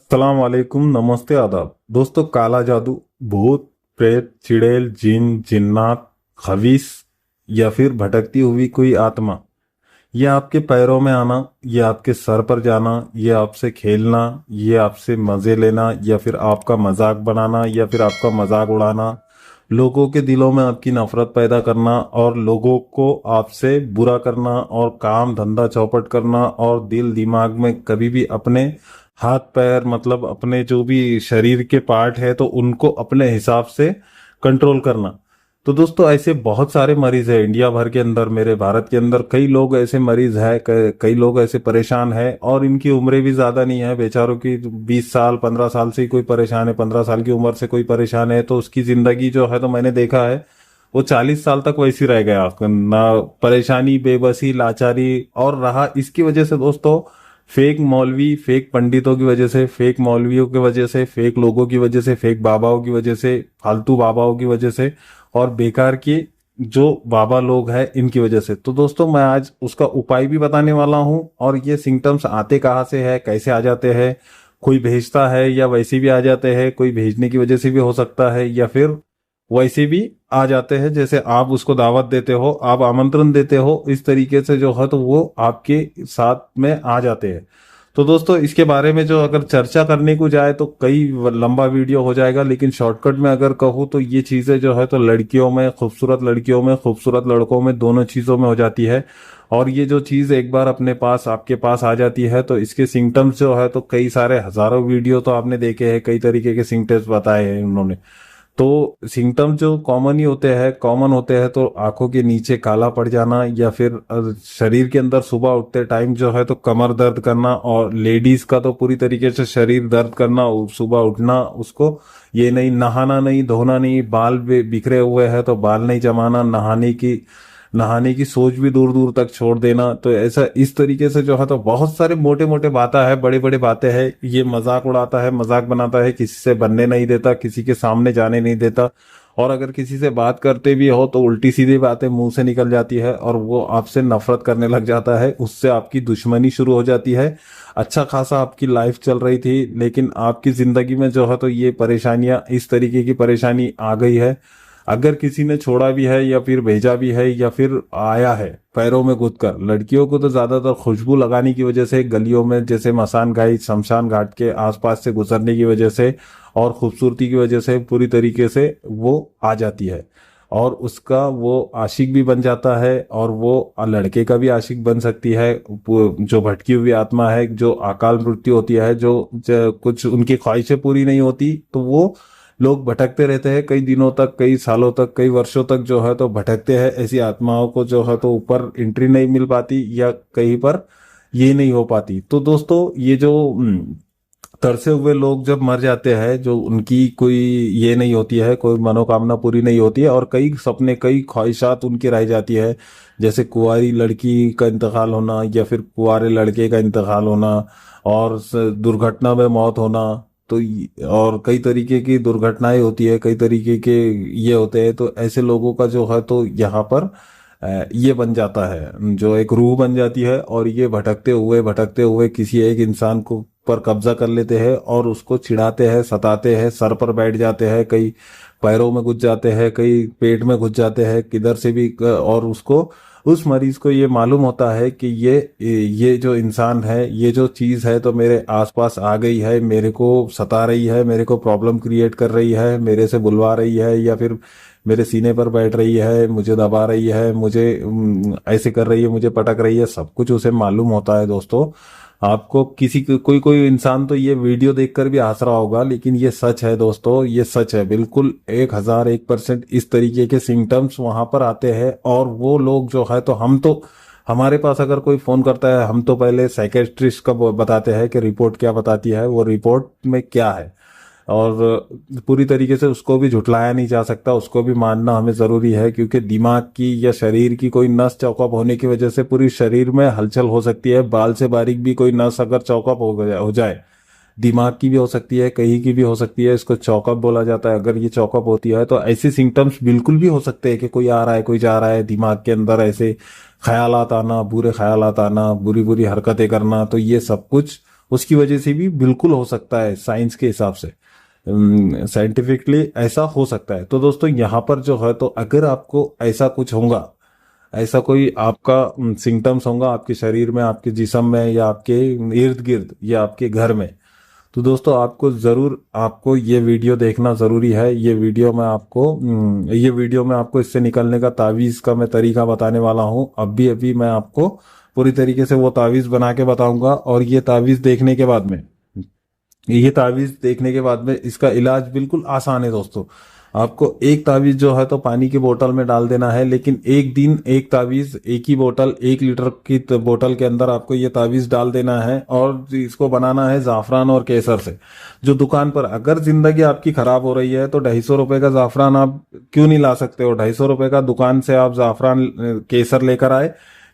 अस्सलाम वालेकुम, नमस्ते, आदाब दोस्तों। काला जादू, भूत प्रेत, चिड़ैल, जिन जिन्नात, खबीस या फिर भटकती हुई कोई आत्मा, ये आपके पैरों में आना, ये आपके सर पर जाना, ये आपसे खेलना, ये आपसे मजे लेना या फिर आपका मजाक बनाना या फिर आपका मजाक उड़ाना, लोगों के दिलों में आपकी नफरत पैदा करना और लोगों को आपसे बुरा करना और काम धंधा चौपट करना और दिल दिमाग में कभी भी अपने हाथ पैर मतलब अपने जो भी शरीर के पार्ट है तो उनको अपने हिसाब से कंट्रोल करना। तो दोस्तों ऐसे बहुत सारे मरीज है इंडिया भर के अंदर, मेरे भारत के अंदर कई लोग ऐसे मरीज है, कई लोग ऐसे परेशान है और इनकी उम्रें भी ज्यादा नहीं है बेचारों की। 20 साल 15 साल से ही कोई परेशान है, 15 साल की उम्र से कोई परेशान है तो उसकी जिंदगी जो है तो मैंने देखा है वो 40 साल तक वैसी रह गया ना। परेशानी, बेबसी, लाचारी और रहा इसकी वजह से दोस्तों फेक मौलवी, फेक पंडितों की वजह से, फेक मौलवियों की वजह से, फेक लोगों की वजह से, फेक बाबाओं की वजह से, फालतू बाबाओं की वजह से और बेकार के जो बाबा लोग हैं इनकी वजह से। तो दोस्तों मैं आज उसका उपाय भी बताने वाला हूं और ये सिम्टम्स आते कहाँ से है, कैसे आ जाते हैं, कोई भेजता है या वैसे भी आ जाते हैं, कोई भेजने की वजह से भी हो सकता है या फिर वैसे भी आ जाते हैं, जैसे आप उसको दावत देते हो, आप आमंत्रण देते हो, इस तरीके से जो है तो वो आपके साथ में आ जाते हैं। तो दोस्तों इसके बारे में जो अगर चर्चा करने को जाए तो कई लंबा वीडियो हो जाएगा, लेकिन शॉर्टकट में अगर कहूँ तो ये चीजें जो है तो लड़कियों में, खूबसूरत लड़कियों में, खूबसूरत लड़कों में, दोनों चीजों में हो जाती है। और ये जो चीज एक बार अपने पास, आपके पास आ जाती है तो इसके सिम्टम्स जो है तो कई सारे हजारों वीडियो तो आपने देखे हैं, कई तरीके के सिम्टम्स बताए हैं उन्होंने। तो सिम्टम्स जो कॉमन होते हैं तो आंखों के नीचे काला पड़ जाना या फिर शरीर के अंदर सुबह उठते टाइम जो है तो कमर दर्द करना, और लेडीज का तो पूरी तरीके से शरीर दर्द करना, सुबह उठना, उसको ये नहीं नहाना, नहीं धोना, नहीं बाल बिखरे हुए हैं तो बाल नहीं जमाना, नहाने की सोच भी दूर दूर तक छोड़ देना। तो ऐसा इस तरीके से जो है तो बहुत सारे मोटे मोटे बातें हैं, बड़े बड़े बातें हैं। ये मजाक उड़ाता है, मजाक बनाता है, किसी से बनने नहीं देता, किसी के सामने जाने नहीं देता, और अगर किसी से बात करते भी हो तो उल्टी सीधी बातें मुंह से निकल जाती है और वो आपसे नफरत करने लग जाता है, उससे आपकी दुश्मनी शुरू हो जाती है। अच्छा खासा आपकी लाइफ चल रही थी लेकिन आपकी जिंदगी में जो है तो ये परेशानियां, इस तरीके की परेशानी आ गई है। अगर किसी ने छोड़ा भी है या फिर भेजा भी है या फिर आया है पैरों में कूद कर, लड़कियों को तो ज्यादातर खुशबू लगाने की वजह से, गलियों में जैसे मसान घाट, शमशान घाट के आसपास से गुजरने की वजह से और खूबसूरती की वजह से पूरी तरीके से वो आ जाती है और उसका वो आशिक भी बन जाता है और वो लड़के का भी आशिक बन सकती है। जो भटकी हुई आत्मा है, जो अकाल मृत्यु होती है, जो कुछ उनकी ख्वाहिशें पूरी नहीं होती तो वो लोग भटकते रहते हैं कई दिनों तक, कई सालों तक, कई वर्षों तक जो है तो भटकते हैं। ऐसी आत्माओं को जो है तो ऊपर एंट्री नहीं मिल पाती या कहीं पर ये नहीं हो पाती। तो दोस्तों ये जो तरसे हुए लोग जब मर जाते हैं, जो उनकी कोई ये नहीं होती है, कोई मनोकामना पूरी नहीं होती है और कई सपने, कई ख्वाहिशात उनकी रह जाती है, जैसे कुंवारी लड़की का इंतकाल होना या फिर कुंवारे लड़के का इंतकाल होना और दुर्घटना में मौत होना। तो और कई तरीके की दुर्घटनाएं होती है, कई तरीके के ये होते हैं। तो ऐसे लोगों का जो है तो यहाँ पर ये बन जाता है, जो एक रूह बन जाती है और ये भटकते हुए किसी एक इंसान को पर कब्जा कर लेते हैं और उसको चिढ़ाते हैं, सताते हैं, सर पर बैठ जाते हैं, कई पैरों में घुस जाते हैं, कई पेट में घुस जाते हैं, किधर से भी। और उसको, उस मरीज को ये मालूम होता है कि ये जो इंसान है, ये जो चीज है तो मेरे आसपास आ गई है, मेरे को सता रही है, मेरे को प्रॉब्लम क्रिएट कर रही है, मेरे से बुलवा रही है या फिर मेरे सीने पर बैठ रही है, मुझे दबा रही है, मुझे ऐसे कर रही है, मुझे पटक रही है, सब कुछ उसे मालूम होता है दोस्तों। आपको कोई कोई इंसान तो ये वीडियो देखकर भी हंस रहा होगा, लेकिन ये सच है दोस्तों, ये सच है बिल्कुल 1001%। इस तरीके के सिम्टम्स वहां पर आते हैं और वो लोग जो है तो हमारे पास अगर कोई फोन करता है, हम तो पहले साइकेट्रिस्ट का बताते हैं कि रिपोर्ट क्या बताती है, वो रिपोर्ट में क्या है, और पूरी तरीके से उसको भी झुटलाया नहीं जा सकता, उसको भी मानना हमें जरूरी है, क्योंकि दिमाग की या शरीर की कोई नस चौकअप होने की वजह से पूरी शरीर में हलचल हो सकती है। बाल से बारीक भी कोई नस अगर चौकअप हो जाए, दिमाग की भी हो सकती है, कहीं की भी हो सकती है, इसको चौकअप बोला जाता है। अगर ये चौकअप होती है तो ऐसे सिम्टम्स बिल्कुल भी हो सकते हैं कि कोई आ रहा है, कोई जा रहा है, दिमाग के अंदर ऐसे ख्यालात आना, बुरे ख्यालात आना, बुरी बुरी हरकतें करना, तो ये सब कुछ उसकी वजह से भी बिल्कुल हो सकता है, साइंस के हिसाब से, साइंटिफिकली ऐसा हो सकता है। तो दोस्तों यहाँ पर जो है, तो अगर आपको ऐसा कुछ होगा, ऐसा कोई आपका सिम्टम्स होगा आपके शरीर में, आपके जिस्म में, या आपके इर्द गिर्द, या आपके घर में, तो दोस्तों आपको जरूर, आपको ये वीडियो देखना जरूरी है। ये वीडियो में आपको इससे निकलने का तावीज का मैं तरीका बताने वाला हूँ। अभी अभी मैं आपको पूरी तरीके से वो तावीज बना के बताऊंगा, और ये तावीज देखने के बाद में इसका इलाज बिल्कुल आसान है दोस्तों। आपको एक तावीज जो है तो पानी की बोतल में डाल देना है, लेकिन एक दिन एक तावीज, एक ही बोतल, 1 लीटर की बोतल के अंदर आपको ये तावीज डाल देना है, और इसको बनाना है जाफरान और केसर से। जो दुकान पर, अगर जिंदगी आपकी खराब हो रही है तो 250 रुपए का जाफरान आप क्यों नहीं ला सकते हो? 250 रुपए का दुकान से आप जाफरान, केसर लेकर आए,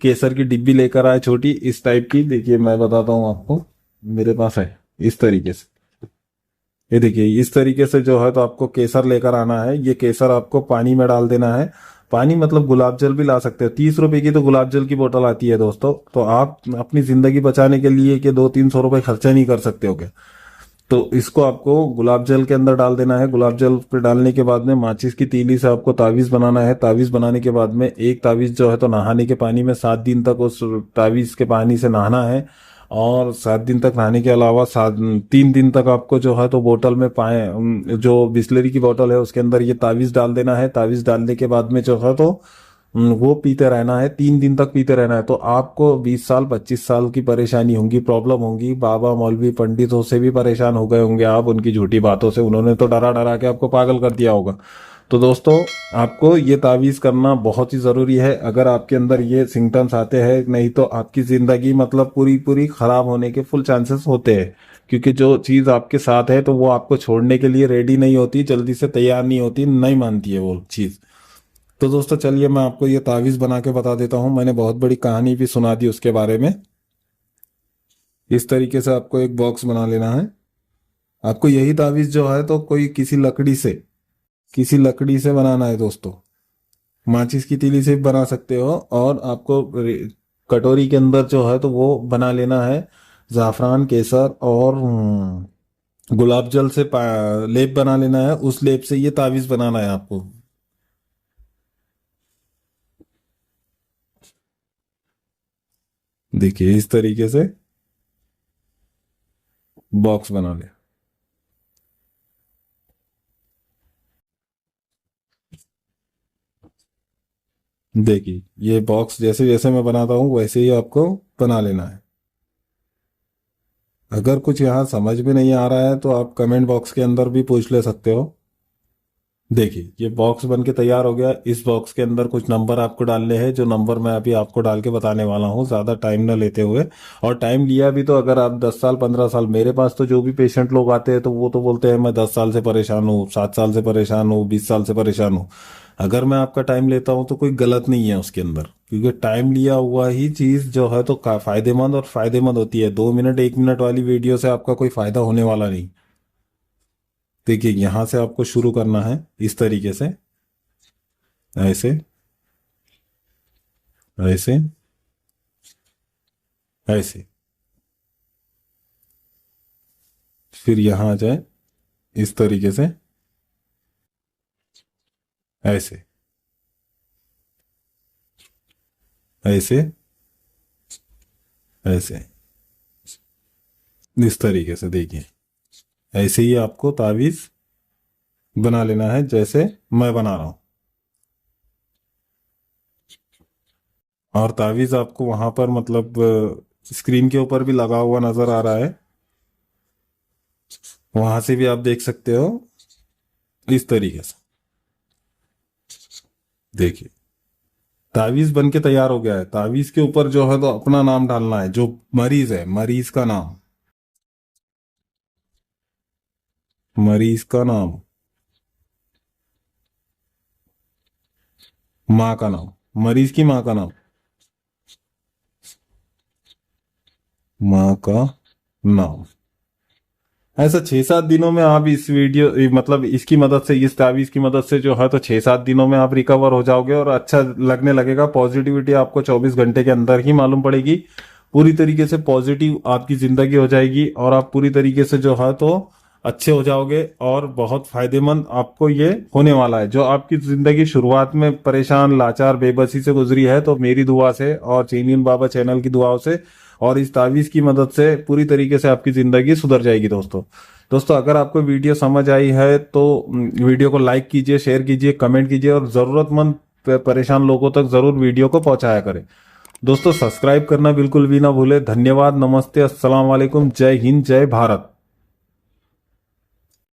केसर की डिब्बी लेकर आए छोटी, इस टाइप की। देखिए मैं बताता हूँ आपको, मेरे पास है इस तरीके से। ये देखिए इस तरीके से जो है तो आपको केसर लेकर आना है। ये केसर आपको पानी में डाल देना है। पानी मतलब गुलाब जल भी ला सकते हो, 30 रुपए की तो गुलाब जल की बोतल आती है दोस्तों। तो आप अपनी जिंदगी बचाने के लिए कि 200-300 रुपए खर्चा नहीं कर सकते हो क्या? तो इसको आपको गुलाब जल के अंदर डाल देना है। गुलाब जल पे डालने के बाद में माचिस की तीली से आपको तावीज बनाना है। तावीज बनाने के बाद में एक तावीज जो है तो नहाने के पानी में 7 दिन तक उस तावीज के पानी से नहाना है। और 7 दिन तक नहाने के अलावा 3 दिन तक आपको जो है तो बोतल में जो बिस्लरी की बोतल है उसके अंदर ये तावीज डाल देना है। तावीज डालने के बाद में जो है तो वो पीते रहना है, 3 दिन तक पीते रहना है। तो आपको 20 साल 25 साल की परेशानी होंगी, प्रॉब्लम होंगी। बाबा मौलवी पंडितों से भी परेशान हो गए होंगे आप, उनकी झूठी बातों से। उन्होंने तो डरा डरा के आपको पागल कर दिया होगा। तो दोस्तों आपको ये तावीज करना बहुत ही जरूरी है। अगर आपके अंदर ये सिम्टम्स आते हैं, नहीं तो आपकी जिंदगी मतलब पूरी पूरी खराब होने के फुल चांसेस होते हैं। क्योंकि जो चीज आपके साथ है तो वो आपको छोड़ने के लिए रेडी नहीं होती, जल्दी से तैयार नहीं होती, नहीं मानती है वो चीज। तो दोस्तों चलिए मैं आपको ये तावीज बना के बता देता हूँ। मैंने बहुत बड़ी कहानी भी सुना दी उसके बारे में। इस तरीके से आपको एक बॉक्स बना लेना है। आपको यही तावीज जो है तो कोई किसी लकड़ी से बनाना है दोस्तों। माचिस की तीली से भी बना सकते हो, और आपको कटोरी के अंदर जो है तो वो बना लेना है जाफरान, केसर और गुलाब जल से लेप बना लेना है। उस लेप से ये तावीज बनाना है आपको। देखिए इस तरीके से बॉक्स बना ले। देखिए ये बॉक्स जैसे जैसे मैं बनाता हूँ वैसे ही आपको बना लेना है। अगर कुछ यहाँ समझ में नहीं आ रहा है तो आप कमेंट बॉक्स के अंदर भी पूछ ले सकते हो। देखिए ये बॉक्स बन के तैयार हो गया। इस बॉक्स के अंदर कुछ नंबर आपको डालने हैं, जो नंबर मैं अभी आपको डाल के बताने वाला हूँ, ज़्यादा टाइम न लेते हुए। और टाइम लिया भी तो अगर आप 10 साल 15 साल, मेरे पास तो जो भी पेशेंट लोग आते हैं तो वो तो बोलते हैं मैं 10 साल से परेशान हूँ, 7 साल से परेशान हूँ, 20 साल से परेशान हूँ। अगर मैं आपका टाइम लेता हूँ तो कोई गलत नहीं है उसके अंदर, क्योंकि टाइम लिया हुआ ही चीज़ जो है तो फायदेमंद और फायदेमंद होती है। 2 मिनट 1 मिनट वाली वीडियो से आपका कोई फायदा होने वाला नहीं। देखिए यहां से आपको शुरू करना है इस तरीके से, ऐसे, ऐसे, ऐसे। फिर यहां आ जाए इस तरीके से, ऐसे, ऐसे, ऐसे, इस तरीके से। देखिए ऐसे ही आपको तावीज बना लेना है जैसे मैं बना रहा हूं। और तावीज आपको वहां पर मतलब स्क्रीन के ऊपर भी लगा हुआ नजर आ रहा है, वहां से भी आप देख सकते हो इस तरीके से। देखिए तावीज बन के तैयार हो गया है। तावीज के ऊपर जो है तो अपना नाम डालना है, जो मरीज है मरीज का नाम, मरीज का नाम, माँ का नाम, मरीज की माँ का नाम, माँ का नाम। ऐसा 6-7 दिनों में आप इस मतलब इसकी मदद से, इस तावीज की मदद से जो है तो 6-7 दिनों में आप रिकवर हो जाओगे, और अच्छा लगने लगेगा। पॉजिटिविटी आपको 24 घंटे के अंदर ही मालूम पड़ेगी। पूरी तरीके से पॉजिटिव आपकी जिंदगी हो जाएगी और आप पूरी तरीके से जो है तो अच्छे हो जाओगे और बहुत फायदेमंद आपको ये होने वाला है। जो आपकी जिंदगी शुरुआत में परेशान, लाचार, बेबसी से गुजरी है, तो मेरी दुआ से और चेनियन बाबा चैनल की दुआओं से और इस तावीज की मदद से पूरी तरीके से आपकी जिंदगी सुधर जाएगी। दोस्तों अगर आपको वीडियो समझ आई है तो वीडियो को लाइक कीजिए, शेयर कीजिए, कमेंट कीजिए और जरूरतमंद परेशान लोगों तक जरूर वीडियो को पहुंचाया करें। दोस्तों सब्सक्राइब करना बिल्कुल भी ना भूले। धन्यवाद, नमस्ते, अस्सलाम वालेकुम, जय हिंद, जय भारत।